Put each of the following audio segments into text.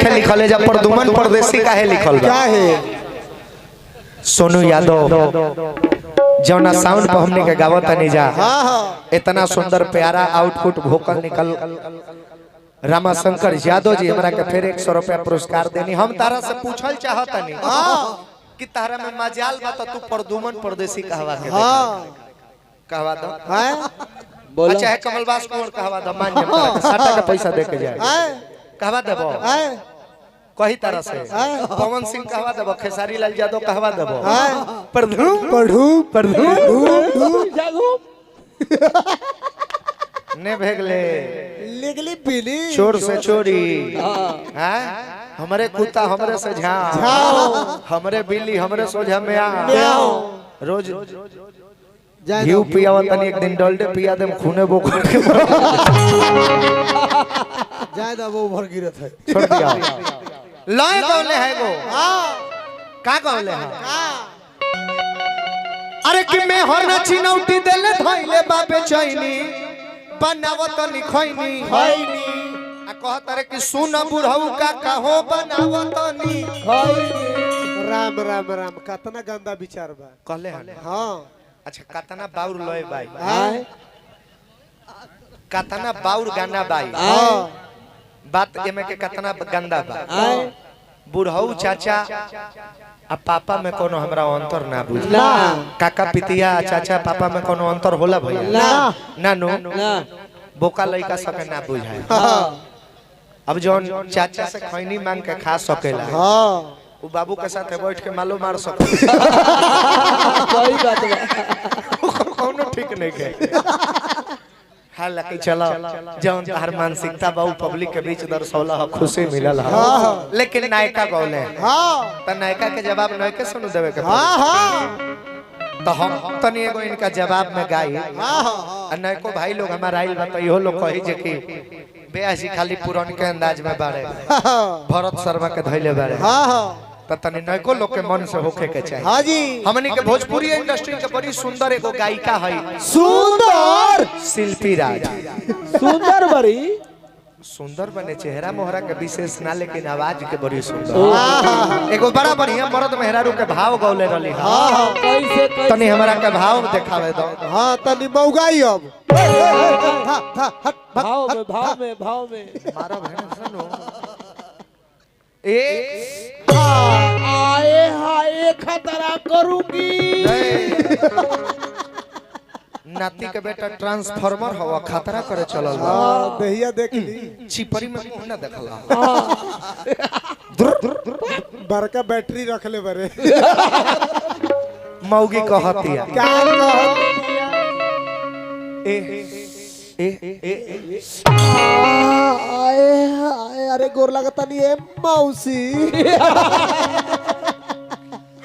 नहीं लिखल है जब प्रदुमन परदेसी काहे लिखल बा? क्या है? सोनू यादव जौना साउंड पर हमने के गावत नहीं जा। इतना सुंदर प्यारा आउटपुट वोकल निकल। रामाशंकर यादव जी हमरा के फिर 100 रुपया पुरस्कार देनी। हम तारा से पूछल चाहत नहीं कि तारा में मजाल बा तो तू प्रदुमन परदेसी कहवा के कहवा दो। बोला चाहे कमलबास कुंवर कहवा दो, मान जा साटा का पैसा दे के जाए कहवा देबो। कही तरह से पवन सिंह कहवा देबो, खेसारी लाल यादव कहवा देबो। प्रधु पढ़ू प्रधु ने भेगले लिगली पीली चोर से चोरी हैं, हमरे कुत्ता हमरे से झाओ, हमरे बिल्ली हमरे सोझा में आओ। रोज घी पियावा तनी एक दिन डोल्टे पिया देम खूने बो के ज्यादा वो भर गिरत है। छोड़ दिया लय कौले है गो का कौले है? अरे कि मैं हर न चिनौटी देले धइले बापे चैनी बनावत निखैनी खैनी आ कहत रे कि सुन बुढ़ऊ का कहो बनावत नि खैनी। राम राम राम कितना गंदा विचार बा कहले है। हां अच्छा कतना बाउर लय बाई कतना बाउर गाना बाई बात एमे के कतना गंदा बा। बुढ़ऊ चाचा आ पापा में कोनो हमरा अंतर ना बुझला। काका पितिया चाचा पापा में कोनो अंतर होला भैया ना नो बोका लइका सके ना बुझाए। अब जोन चाचा से खैनी मांग के खा सकेला वो बाबू के साथ बैठ के मालो मार सके। कोई बात बा कोनो ठीक नहीं के। हालांकि चलो जौन हर मानसिकता बा पब्लिक के बीच दर्शौला हो, खुशी मिलल हो। लेकिन नायका गौले त नायका के जवाब नायके सुन देवे के तो हम तनी एगो इनका जवाब में गाई। नायको भाई लोग हमारा आइल बा इहो लोग कहि जे कि बेआसी खाली पुरान के अंदाज में बारे भरत शर्मा के धइले बारे त तनी नायको लोग के मन से होखे के चाहिए। हां जी हमनी के भोजपुरी इंडस्ट्री के बड़ी सुंदर एगो गायिका है। सुंदर शिल्पी राज सुंदर बड़ी सुंदर बने चेहरा मोहरा के विशेष ना लेकिन आवाज के बड़ी सुंदर। एगो बड़ा बढ़िया मर्द मेहरारू के भाव गौले रहली। हां कैसे तनी हमरा के भाव देखावे दो। हां तनी मौगाई अब भाव में मारो बहन सुनो आए हाय खतरा करूंगी। नाती के बेटा ट्रांसफार्मर हवा खतरा करे चलल दहिया देख ली चिपरी में मुंह ना देखला बड़का बैटरी रख ले बरे मौगी कहतिया क्या कहतिया आए हाय अरे गोर लगता नहीं है मौसी।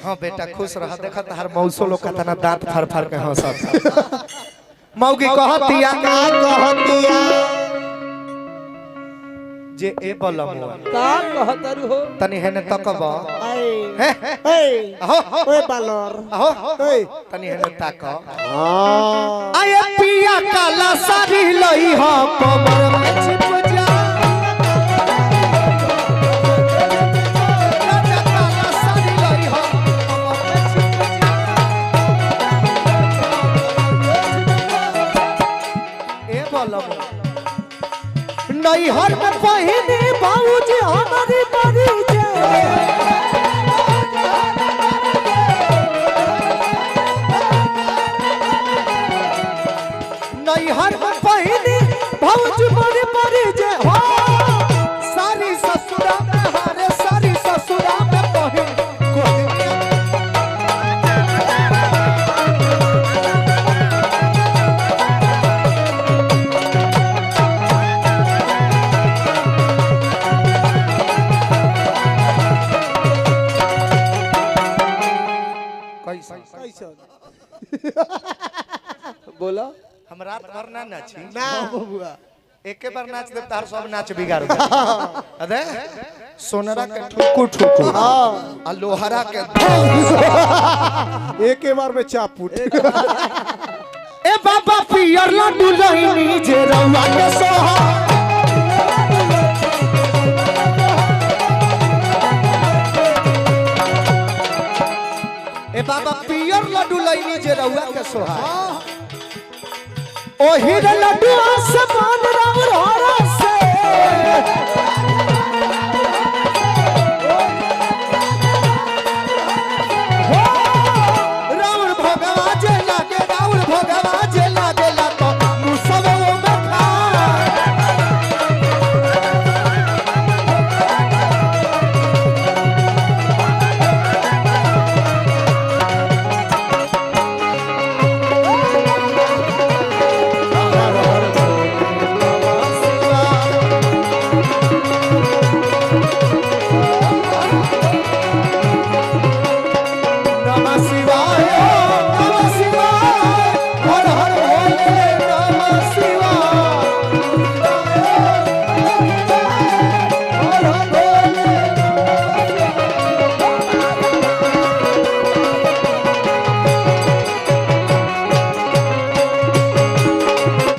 हाँ बेटा खुश रह देखा हर मौसो लोग कतना दांत फाड़ फाड़ के हंसत। मौगी कहतिया का कहतिया जे ए बलमुआ का कहतर हो तनी हेने तकबा ए ओए बालर ए तनी हेने तक आए पिया काला साड़ी लई हो कमर में छिप जा काला साड़ी लई हो कमर में छिप जा। ए बलमुआ नहीं हर में पहिने बाबूजी हमारी बड़ी जे नहीं हर में पहिने बाबूजी बड़ी बड़ी जे हो सारी ससुरा में हारे सारी ससुरा में पहिन बोला हम रात भर ना नाची ना बबुआ एके बार नाच दे तार सब नाच बिगाड़ दे। अरे सोनरा के ठुकू ठुकू आ लोहरा के एक बार में चापूट ए बाबा पियर लड्डू लईनी जे रउआ के सोहा रउआ के सोहा ओ हीरा लड्डू से मान राउर